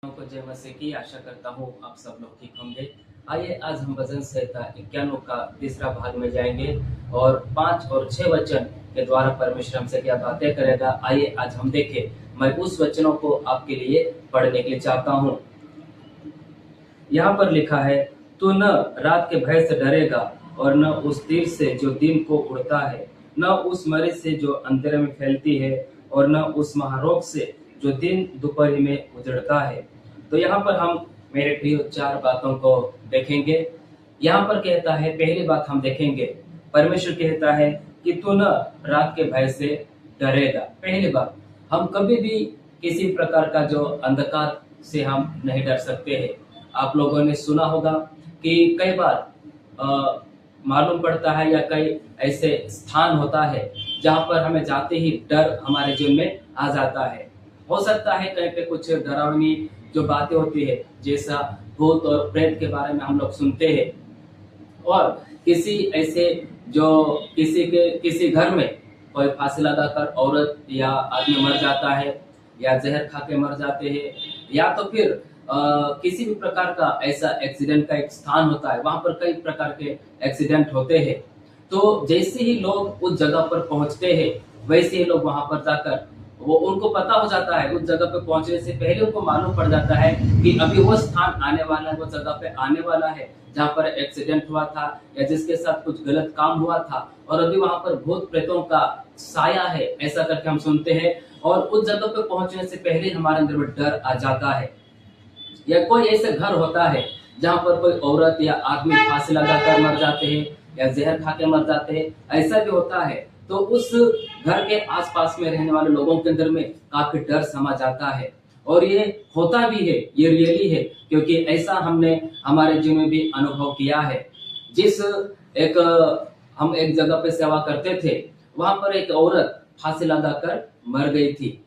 को जय मसीह की आशा करता हूँ आप सब लोग ठीक होंगे। आइए आज हम भजन संहिता 91 का तीसरा भाग में जाएंगे और 5 और 6 वचन के द्वारा परमेश्वर हमसे क्या बातें करेगा। आइए आज हम देखें। मैं उस वचनों को आपके लिए पढ़ने के लिए चाहता हूँ। यहाँ पर लिखा है, तू न रात के भय से डरेगा और न उस तीर से जो दिन को उड़ता है, न उस मरीज से जो अंधेरे में फैलती है और न उस महारोग से जो दिन दोपहर में उजड़ता है। तो यहाँ पर हम मेरे प्रिय 4 बातों को देखेंगे। यहाँ पर कहता है, पहली बात हम देखेंगे, परमेश्वर कहता है कि तू न रात के भय से डरेगा। पहली बात, हम कभी भी किसी प्रकार का जो अंधकार से हम नहीं डर सकते हैं। आप लोगों ने सुना होगा कि कई बार मालूम पड़ता है या कई ऐसे स्थान होता है जहाँ पर हमें जाते ही डर हमारे जीवन में आ जाता है। हो सकता है कहीं पे कुछ डरावनी जो बातें होती है, जैसा भूत और प्रेत के बारे में हम लोग सुनते हैं, और किसी ऐसे जो किसी घर में कोई फांसी लगाकर औरत या आदमी मर जाता है या जहर खा के मर जाते हैं, या तो फिर किसी भी प्रकार का ऐसा एक्सीडेंट का एक स्थान होता है, वहां पर कई प्रकार के एक्सीडेंट होते हैं। तो जैसे ही लोग उस जगह पर पहुंचते हैं, वैसे ही लोग वहां पर जाकर वो उनको पता हो जाता है, उस जगह पे पहुंचने से पहले उनको मालूम पड़ जाता है कि अभी वो स्थान आने वाला है, वो जगह पे आने वाला है जहाँ पर एक्सीडेंट हुआ था या जिसके साथ कुछ गलत काम हुआ था, और अभी वहां पर भूत प्रेतों का साया है, ऐसा करके हम सुनते हैं। और उस जगह पे पहुंचने से पहले हमारे अंदर में डर आ जाता है। या कोई ऐसे घर होता है जहाँ पर कोई औरत या आदमी फांसी लगाकर मर जाते हैं या जहर खा के मर जाते हैं, ऐसा भी होता है। तो उस घर के आसपास में रहने वाले लोगों के अंदर में काफी डर समा जाता है, और ये होता भी है, ये रियली है, क्योंकि ऐसा हमने हमारे जीवन में भी अनुभव किया है। हम एक जगह पे सेवा करते थे, वहां पर एक औरत फांसी लगाकर मर गई थी।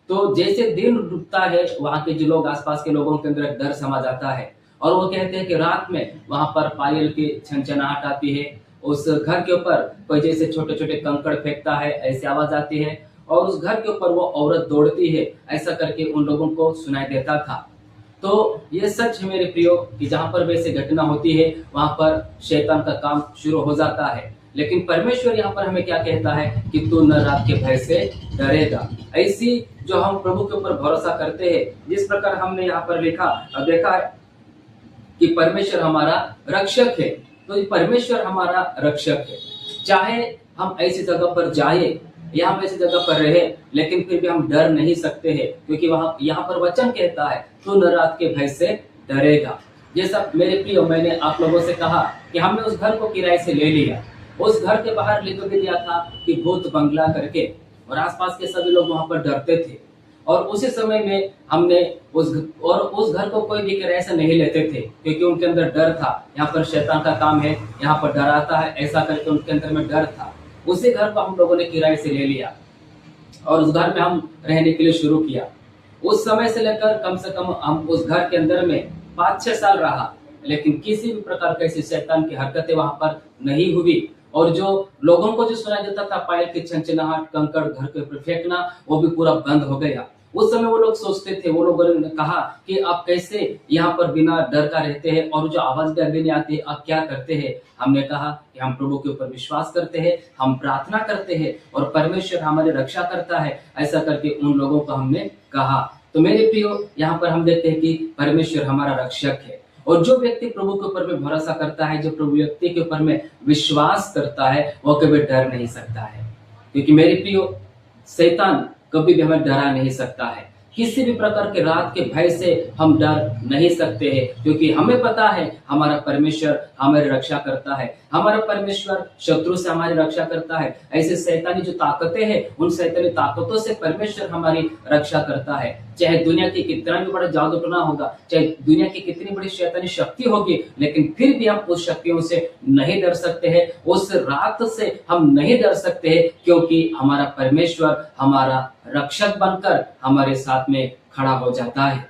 तो जैसे दिन डूबता है, वहां के जो लोग आसपास के लोगों के अंदर एक डर समा जाता है, और वो कहते हैं कि रात में वहां पर पायल की छनछनाहट आती है, उस घर के ऊपर कोई जैसे छोटे छोटे कंकड़ फेंकता है, ऐसी आवाज आती है, और उस घर के ऊपर वो औरत दौड़ती है, ऐसा करके उन लोगों को सुनाई देता था। तो ये सच है मेरे प्रियो कि जहां पर वैसे घटना होती है, वहां पर शैतान का काम शुरू हो जाता है। लेकिन परमेश्वर यहाँ पर हमें क्या कहता है कि तू न रात के भय से डरेगा। ऐसी जो हम प्रभु के ऊपर भरोसा करते हैं, जिस प्रकार हमने यहाँ पर देखा है कि परमेश्वर हमारा रक्षक है, तो परमेश्वर हमारा रक्षक है। चाहे हम ऐसी जगह पर जाए या हम ऐसी जगह पर रहे, लेकिन फिर भी हम डर नहीं सकते हैं, क्योंकि वहां यहाँ पर वचन कहता है तू न रात के भय से डरेगा। जैसा मेरे प्रियो, मैंने आप लोगों से कहा कि हमने उस घर को किराए से ले लिया। उस घर के बाहर लिख भी दिया था कि भूत बंगला करके, और आसपास के सभी लोग वहां पर डरते थे। और उसी समय में हमने उस घर को कोई भी किराए से नहीं लेते थे, क्योंकि उनके अंदर डर था, यहाँ पर शैतान का काम है, यहाँ पर डराता है, ऐसा करके उनके अंदर में डर था। उसी घर को हम लोगों ने किराए से ले लिया और उस घर में हम रहने के लिए शुरू किया। उस समय से लेकर कम से कम हम उस घर के अंदर में 5-6 साल रहा, लेकिन किसी भी प्रकार की ऐसी शैतान की हरकतें वहां पर नहीं हुई। और जो लोगों को जो सुनाई देता था, पायल की छनछनाहट, कंकड़ घर के ऊपर फेंकना, वो भी पूरा बंद हो गया। उस समय वो लोग सोचते थे, वो लोगों ने कहा कि आप कैसे यहाँ पर बिना डर का रहते हैं, और जो आवाज भी अभी नहीं आती, आप क्या करते हैं। हमने कहा कि हम प्रभु के ऊपर विश्वास करते हैं, हम प्रार्थना करते हैं, और परमेश्वर हमारी रक्षा करता है, ऐसा करके उन लोगों को हमने कहा। तो मेरे प्रियो, यहाँ पर हम देखते हैं कि परमेश्वर हमारा रक्षक है, और जो व्यक्ति प्रभु के ऊपर में भरोसा करता है, जो प्रभु व्यक्ति के ऊपर में विश्वास करता है, वो कभी डर नहीं सकता है। क्योंकि मेरे प्रियो, शैतान कभी भी हमें डरा नहीं सकता है। किसी भी प्रकार के रात के भय से हम डर नहीं सकते हैं, क्योंकि हमें पता है हमारा परमेश्वर हमारी रक्षा करता है। हमारा परमेश्वर शत्रु से हमारी रक्षा करता है। ऐसे शैतानी जो ताकतें हैं, उन शैतानी ताकतों से परमेश्वर हमारी रक्षा करता है। चाहे दुनिया की कितना भी बड़ा जादू टोना होगा, चाहे दुनिया की कितनी बड़ी शैतानी शक्ति होगी, लेकिन फिर भी हम उस शक्तियों से नहीं डर सकते हैं, उस रात से हम नहीं डर सकते हैं, क्योंकि हमारा परमेश्वर हमारा रक्षक बनकर हमारे साथ में खड़ा हो जाता है।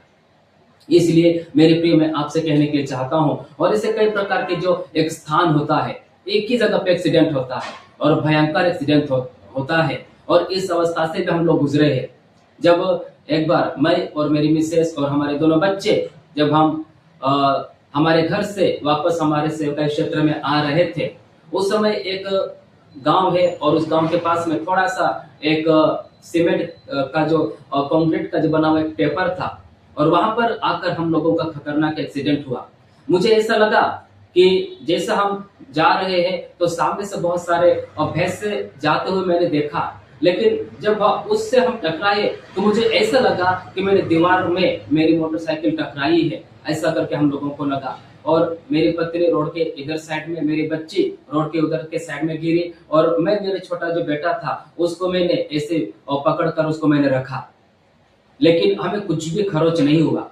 इसलिए मेरे प्रिय, मैं आपसे कहने के लिए चाहता हूं, और इसे कई प्रकार के जो एक स्थान होता है, एक ही जगह पे एक्सीडेंट होता है और भयंकर एक्सीडेंट होता है, और इस अवस्था से भी हम लोग गुजरे हैं। जब एक बार मैं और मेरी मिसेस और हमारे दोनों बच्चे जब हम हमारे घर से वापस हमारे सेवकाई क्षेत्र में आ रहे थे, उस समय एक गांव है और उस गांव के पास में थोड़ा सा एक सीमेंट का जो कंक्रीट का जो बना हुआ एक पेपर था, और वहां पर आकर हम लोगों का खतरनाक एक्सीडेंट हुआ। मुझे ऐसा लगा कि जैसा हम जा रहे हैं तो सामने से बहुत सारे भैंस से जाते हुए मैंने देखा, लेकिन जब उससे हम टकराए तो मुझे ऐसा लगा कि मैंने दीवार में मेरी मोटरसाइकिल टकराई है, ऐसा करके हम लोगों को लगा। और मेरी पत्नी रोड के इधर साइड में, मेरी बच्ची रोड के उधर के साइड में गिरी, और मैं मेरे छोटा जो बेटा था उसको मैंने ऐसे पकड़ कर उसको मैंने रखा, लेकिन हमें कुछ भी खरोच नहीं हुआ।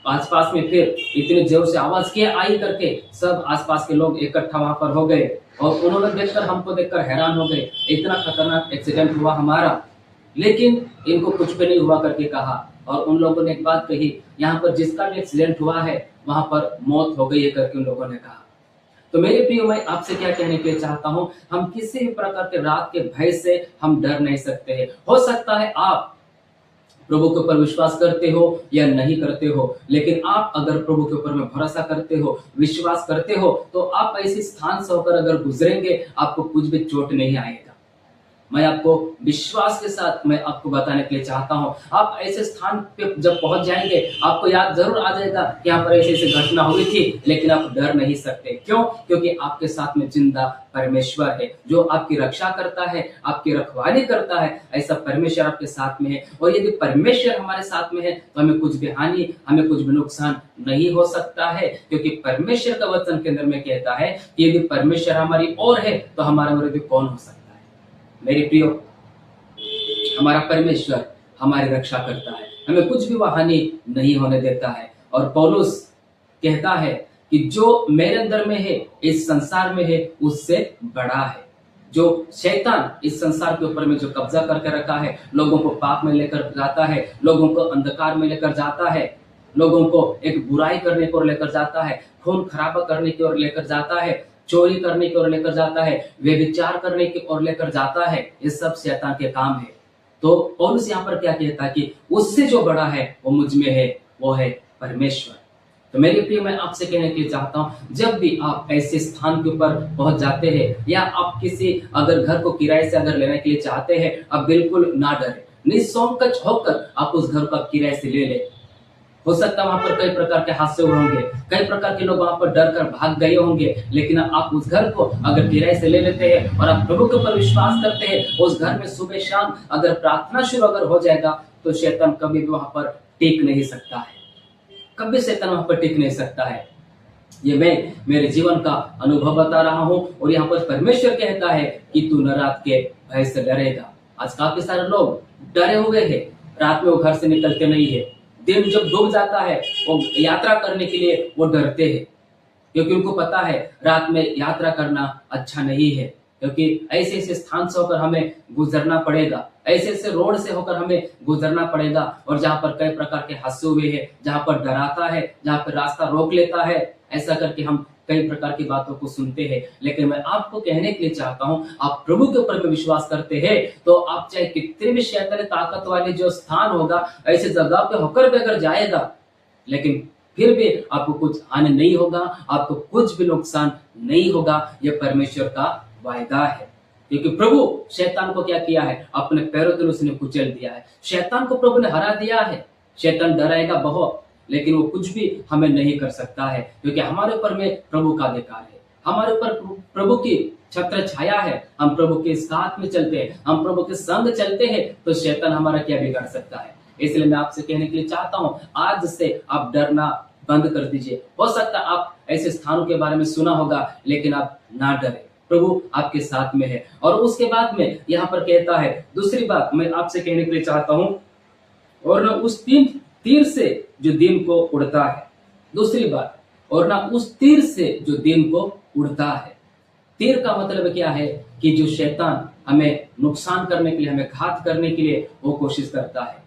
आसपास में फिर इतनी जोर से आवाज क्या आई करके सब आसपास के लोग इकट्ठा वहां पर हो गए, और उन्होंने देखकर हमको देखकर हैरान हो गए, इतना खतरनाक एक्सीडेंट हुआ हमारा, लेकिन इनको कुछ भी नहीं हुआ करके कहा। और उन लोगों ने एक बात कही, यहाँ पर जिसका भी एक्सीडेंट हुआ है वहां पर मौत हो गई है करके उन लोगों ने कहा। तो मेरे प्रिय, मैं आपसे क्या कहने के लिए चाहता हूँ, हम किसी भी प्रकार के रात के भय से हम डर नहीं सकते हैं। हो सकता है आप प्रभु के ऊपर विश्वास करते हो या नहीं करते हो, लेकिन आप अगर प्रभु के ऊपर में भरोसा करते हो, विश्वास करते हो, तो आप ऐसे स्थान से होकर अगर गुजरेंगे, आपको कुछ भी चोट नहीं आएगा। मैं आपको विश्वास के साथ मैं आपको बताने के लिए चाहता हूं, आप ऐसे स्थान पे जब पहुंच जाएंगे, आपको याद जरूर आ जाएगा कि यहाँ पर ऐसी ऐसी घटना हुई थी, लेकिन आप डर नहीं सकते। क्यों? क्योंकि आपके साथ में जिंदा परमेश्वर है, जो आपकी रक्षा करता है, आपकी रखवाली करता है। ऐसा परमेश्वर आपके साथ में है, और यदि परमेश्वर हमारे साथ में है तो हमें कुछ भी हानि, हमें कुछ भी नुकसान नहीं हो सकता है, क्योंकि परमेश्वर का वचन के अंदर में कहता है कि यदि परमेश्वर हमारी ओर है तो हमारा विरोधी कौन हो सकता है। मेरे प्रियो, हमारा परमेश्वर हमारी रक्षा करता है, हमें कुछ भी हानि नहीं होने देता है। और पौलुस कहता है कि जो मेरे अंदर में है, इस संसार में है, उससे बड़ा है। जो शैतान इस संसार के ऊपर में जो कब्जा करके रखा है, लोगों को पाप में लेकर जाता है, लोगों को अंधकार में लेकर जाता है, लोगों को एक बुराई करने की ओर लेकर जाता है, खून खराबा करने की ओर लेकर जाता है, चोरी करने की ओर लेकर जाता है, व्यभिचार करने की ओर लेकर जाता है, ये सब शैतान के काम है। तो पौलुस यहाँ पर क्या कहता है कि उससे जो बड़ा है वो मुझ में है, वो है परमेश्वर। तो मेरे प्रिय, मैं आपसे कहने के लिए चाहता हूँ, जब भी आप ऐसे स्थान के ऊपर पहुंच जाते हैं, या आप किसी अगर घर को किराए से अगर लेने के लिए चाहते हैं, आप बिल्कुल ना डरे, निसंकोच होकर आप उस घर को किराए से ले ले। हो सकता है वहां पर कई प्रकार के हादसे हुए होंगे, कई प्रकार के लोग वहां पर डर कर भाग गए होंगे, लेकिन आप उस घर को अगर किराए से ले लेते हैं और आप प्रभु के ऊपर विश्वास करते हैं, उस घर में सुबह शाम अगर प्रार्थना शुरू अगर हो जाएगा, तो शैतान कभी भी वहां पर टिक नहीं सकता है, कभी शैतान वहां पर टिक नहीं सकता है। ये मैं मेरे जीवन का अनुभव बता रहा हूं, और यहाँ पर परमेश्वर कहता है कि तू न रात के भय से डरेगा। आज काफी सारे लोग डरे हुए हैं, रात में वो घर से निकलते नहीं है, दिन जब डूब जाता है वो यात्रा करने के लिए वो डरते हैं, क्योंकि उनको पता है रात में यात्रा करना अच्छा नहीं है, क्योंकि ऐसे ऐसे स्थान से होकर हमें गुजरना पड़ेगा, ऐसे ऐसे रोड से होकर हमें गुजरना पड़ेगा, और जहाँ पर कई प्रकार के हादसे हुए हैं, जहाँ पर डराता है, जहाँ पर रास्ता रोक लेता है, ऐसा करके हम कई प्रकार की बातों को सुनते हैं। लेकिन मैं आपको कहने के लिए चाहता हूं, आप प्रभु के ऊपर में विश्वास करते हैं तो आप चाहे कितने भी शैतानी ताकत वाले जो स्थान होगा, ऐसे जगह पे होकर भी अगर जाएगा, लेकिन फिर भी आपको कुछ हानि नहीं होगा, आपको कुछ भी नुकसान नहीं होगा। यह परमेश्वर का वायदा है, क्योंकि प्रभु शैतान को क्या किया है, अपने पैरों तले उसने कुचल दिया है। शैतान को प्रभु ने हरा दिया है। शैतान डराएगा बहुत, लेकिन वो कुछ भी हमें नहीं कर सकता है, क्योंकि हमारे ऊपर में प्रभु का अधिकार है, हमारे ऊपर प्रभु की छत्र छाया है। हम प्रभु के साथ में चलते हैं, हम प्रभु के संग चलते हैं, तो शैतान हमारा क्या बिगाड़ सकता है। इसलिए मैं आपसे कहने के लिए चाहता हूं, आज से आप डरना बंद कर दीजिए। हो सकता है आप ऐसे स्थानों के बारे में सुना होगा, लेकिन आप ना डरे, प्रभु आपके साथ में है। और उसके बाद में यहाँ पर कहता है, दूसरी बात मैं आपसे कहने के लिए चाहता हूं, और न उस तीर से जो दिन को उड़ता है। दूसरी बात, और ना उस तीर से जो दिन को उड़ता है। तीर का मतलब क्या है कि जो शैतान हमें नुकसान करने के लिए, हमें घात करने के लिए वो कोशिश करता है।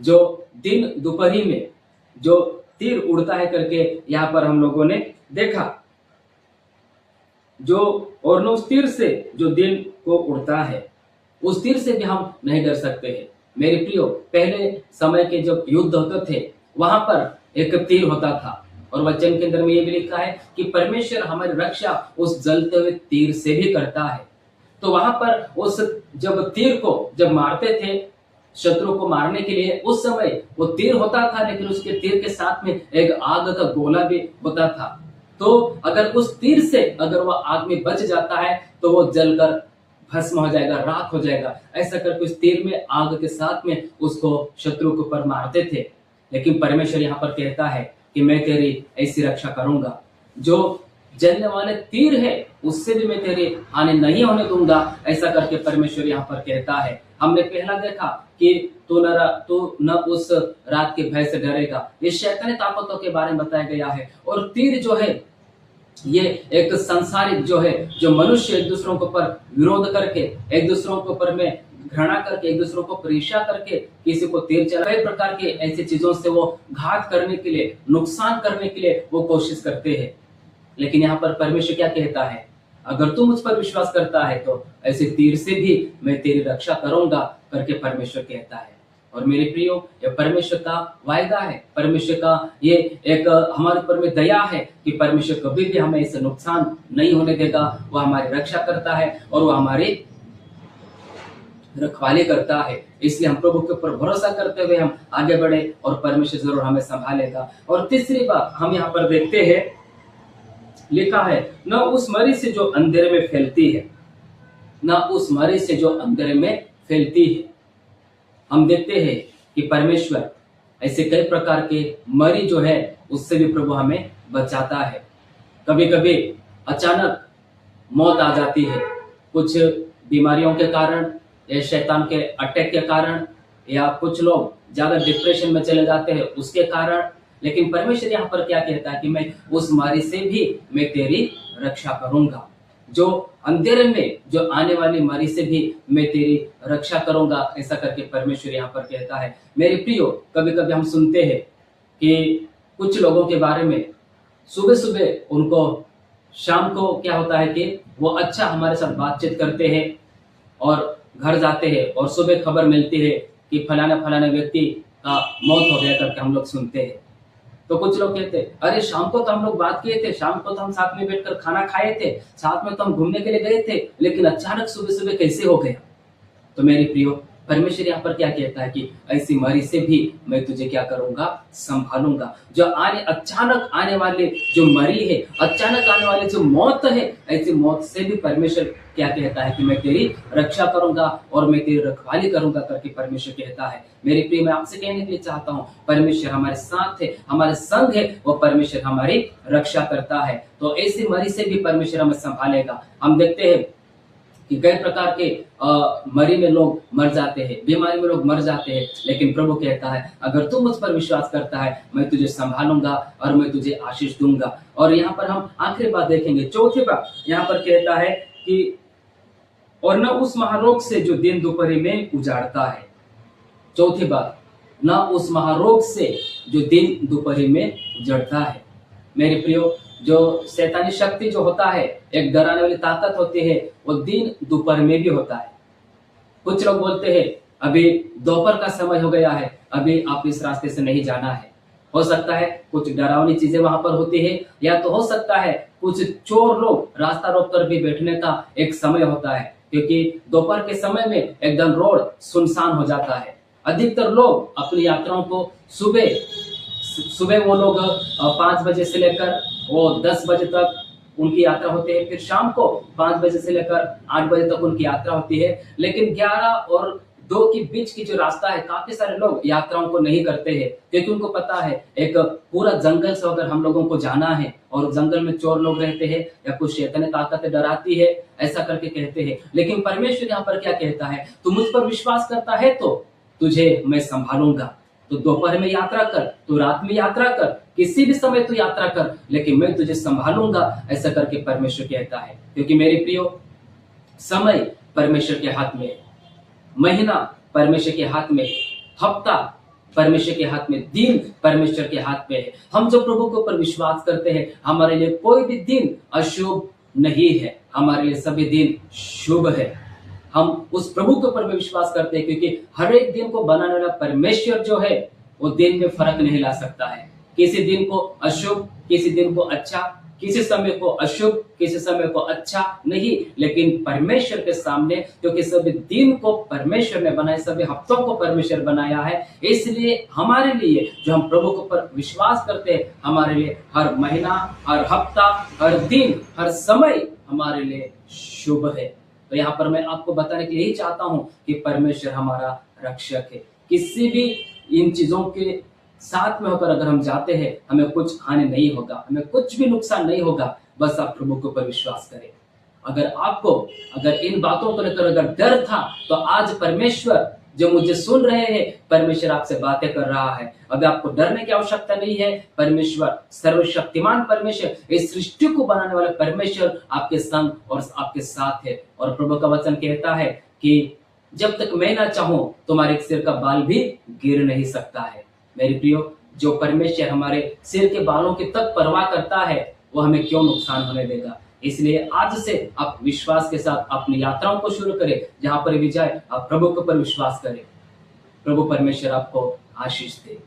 जो दिन दोपहरी में जो तीर उड़ता है करके यहाँ पर हम लोगों ने देखा, जो और न उस तीर से जो दिन को उड़ता है, उस तीर से भी हम नहीं डर सकते हैं। मेरे प्रियो, पहले समय के जब युद्ध होते थे, वहां पर एक तीर होता था, और वचन के अंदर में ये भी लिखा है कि परमेश्वर हमारी रक्षा उस जलते हुए तीर से भी करता है। तो वहां पर उस जब तीर को जब मारते थे, शत्रु को मारने के लिए, उस समय वो तीर होता था, लेकिन उसके तीर के साथ में एक आग का गोला भी होता था। तो अगर उस तीर से अगर वह आदमी बच जाता है तो वो जलकर भस्म हो जाएगा, राख हो जाएगा। ऐसा करके उस तीर में, आग के साथ में उसको शत्रु के ऊपर मारते थे। लेकिन परमेश्वर यहाँ पर कहता है कि मैं तेरी ऐसी रक्षा करूंगा, जो जलने वाले तीर है उससे भी मैं तेरी हानि नहीं होने दूंगा। ऐसा करके परमेश्वर यहाँ पर कहता है। हमने पहला देखा कि तू न उस रात के भय से डरेगा, ये शैतानी ताकतों के बारे में बताया गया है। और तीर जो है, ये एक संसारिक जो है, जो मनुष्य एक दूसरों के ऊपर विरोध करके, एक दूसरों के ऊपर में घृणा करके, एक दूसरों को परीक्षा करके किसी को तीर चला, कई प्रकार के ऐसी चीजों से वो घात करने के लिए, नुकसान करने के लिए वो कोशिश करते हैं। लेकिन यहाँ पर परमेश्वर क्या कहता है, अगर तू मुझ पर विश्वास करता है तो ऐसे तीर से भी मैं तेरी रक्षा करूंगा करके परमेश्वर कहता है। और मेरे प्रियो, ये परमेश्वर का वायदा है, परमेश्वर का ये एक हमारे ऊपर में दया है कि परमेश्वर कभी भी हमें इससे नुकसान नहीं होने देगा। वह हमारी रक्षा करता है और वह हमारी रखवाली करता है। इसलिए हम प्रभु के ऊपर भरोसा करते हुए हम आगे बढ़े और परमेश्वर जरूर हमें संभालेगा। और तीसरी बात हम यहाँ पर देखते हैं, लिखा है, न उस मरी से जो अंधेरे में फैलती है, न उस मरी से जो अंधेरे में फैलती है। हम देखते हैं कि परमेश्वर ऐसे कई प्रकार के मरी जो है उससे भी प्रभु हमें बचाता है। कभी कभी अचानक मौत आ जाती है, कुछ बीमारियों के कारण या शैतान के अटैक के कारण, या कुछ लोग ज्यादा डिप्रेशन में चले जाते हैं उसके कारण। लेकिन परमेश्वर यहाँ पर क्या कहता है कि मैं उस मारी से भी मैं तेरी रक्षा करूंगा, जो अंधेरे में जो आने वाली मारी से भी मैं तेरी रक्षा करूंगा। ऐसा करके परमेश्वर यहाँ पर कहता है। मेरे प्रियो, कभी कभी हम सुनते हैं कि कुछ लोगों के बारे में, सुबह सुबह उनको, शाम को क्या होता है कि वो अच्छा हमारे साथ बातचीत करते हैं और घर जाते हैं, और सुबह खबर मिलती है कि फलाना फलाना व्यक्ति का मौत हो गया करके हम लोग सुनते हैं। तो कुछ लोग कहते हैं, अरे शाम को तो हम लोग बात किए थे, शाम को तो हम साथ में बैठकर खाना खाए थे, साथ में तो हम घूमने के लिए गए थे, लेकिन अचानक सुबह सुबह कैसे हो गया। तो मेरे प्रियो, परमेश्वर यहाँ पर क्या कहता है कि ऐसी मरी से भी मैं तुझे क्या करूंगा, संभालूंगा। जो अचानक आने वाले जो मरी है, अचानक आने वाले जो मौत है, ऐसी मौत से भी परमेश्वर क्या कहता है कि मैं तेरी रक्षा करूंगा और मैं तेरी रखवाली करूंगा करके परमेश्वर कहता है। मेरे प्रिय, मैं आपसे कहने के लिए चाहता हूँ, परमेश्वर हमारे साथ है, हमारे संग है, वो परमेश्वर हमारी रक्षा करता है। तो ऐसी मरी से भी परमेश्वर हमें संभालेगा। हम देखते हैं कि कई प्रकार के मरी में लोग मर जाते हैं, बीमारी में लोग मर जाते हैं, लेकिन प्रभु कहता है, अगर तू मुझ पर विश्वास करता है, मैं तुझे संभालूंगा और मैं तुझे आशीष दूंगा। और यहाँ पर हम आखिरी बात देखेंगे, चौथी बात यहाँ पर कहता है कि और न उस महारोग से जो दिन दोपहरी में उजाड़ता है। चौथी बात, न उस महारोग से जो दिन दोपहरी में उजड़ता है। मेरे प्रियो, जो शैतानी शक्ति जो होता है, एक डराने वाली ताकत होती है, वो दिन दोपहर में भी होता है। कुछ लोग बोलते हैं, अभी दोपहर का समय हो गया है, अभी आप इस रास्ते से नहीं जाना है। हो सकता है कुछ डरावनी चीजें वहां पर होती है, या तो हो सकता है कुछ चोर लोग रास्ता रोक कर भी बैठने का एक समय होता है, क्योंकि दोपहर के समय में एकदम रोड सुनसान हो जाता है। अधिकतर लोग अपनी यात्राओं को सुबह वो लोग 5 बजे से लेकर वो 10 बजे तक उनकी यात्रा होती है, फिर शाम को 5 बजे से लेकर 8 बजे तक उनकी यात्रा होती है। लेकिन 11 और 2 के बीच की जो रास्ता है, काफी सारे लोग यात्राओं को नहीं करते हैं, क्योंकि उनको पता है एक पूरा जंगल से अगर हम लोगों को जाना है और जंगल में चोर लोग रहते हैं या कुछ शैतानी ताकतें डराती है, ऐसा करके कहते हैं। लेकिन परमेश्वर यहाँ पर क्या कहता है, तू मुझ पर विश्वास करता है तो तुझे मैं संभालूंगा। तो दोपहर में यात्रा कर, तू रात में यात्रा कर, किसी भी समय तू यात्रा कर, लेकिन मैं तुझे संभालूंगा। ऐसा करके परमेश्वर कहता है। क्योंकि मेरे प्रियो, समय परमेश्वर के हाथ में, महीना परमेश्वर के हाथ में, हफ्ता परमेश्वर के हाथ में, दिन परमेश्वर के हाथ में है। हम जो प्रभु के ऊपर विश्वास करते हैं, हमारे लिए कोई भी दिन अशुभ नहीं है, हमारे लिए सभी दिन शुभ है। हम उस प्रभु के ऊपर में विश्वास करते हैं, क्योंकि हर एक दिन को बनाने वाला परमेश्वर जो है वो दिन में फर्क नहीं ला सकता है। किसी दिन को अशुभ, किसी दिन को अच्छा, किसी समय को अशुभ, किसी समय को अच्छा नहीं, लेकिन परमेश्वर के सामने, क्योंकि सभी दिन को परमेश्वर ने बनाया, सभी हफ्तों को परमेश्वर बनाया है, इसलिए हमारे लिए जो हम प्रभु के ऊपर विश्वास करते हैं, हमारे लिए हर महीना, हर हफ्ता, हर दिन, हर समय हमारे लिए शुभ है। तो यहाँ पर मैं आपको बताने के लिए यही चाहता हूँ कि परमेश्वर हमारा रक्षक है। किसी भी इन चीजों के साथ में होकर अगर हम जाते हैं, हमें कुछ हानि नहीं होगा, हमें कुछ भी नुकसान नहीं होगा। बस आप प्रभु के ऊपर विश्वास करें। अगर इन बातों को लेकर अगर डर था, तो आज परमेश्वर जो मुझे सुन रहे हैं, परमेश्वर आपसे बातें कर रहा है। अभी आपको डरने की आवश्यकता नहीं है। परमेश्वर, सर्वशक्तिमान परमेश्वर, इस सृष्टि को बनाने वाले परमेश्वर आपके संग और आपके साथ है। और प्रभु का वचन कहता है कि जब तक मैं ना चाहूं, तुम्हारे सिर का बाल भी गिर नहीं सकता है। मेरे प्रियो, जो परमेश्वर हमारे सिर के बालों की तक परवाह करता है, वो हमें क्यों नुकसान होने देगा। इसलिए आज से आप विश्वास के साथ अपनी यात्राओं को शुरू करें। जहां पर भी जाए, आप प्रभु के ऊपर विश्वास करें। प्रभु परमेश्वर आपको आशीष दे।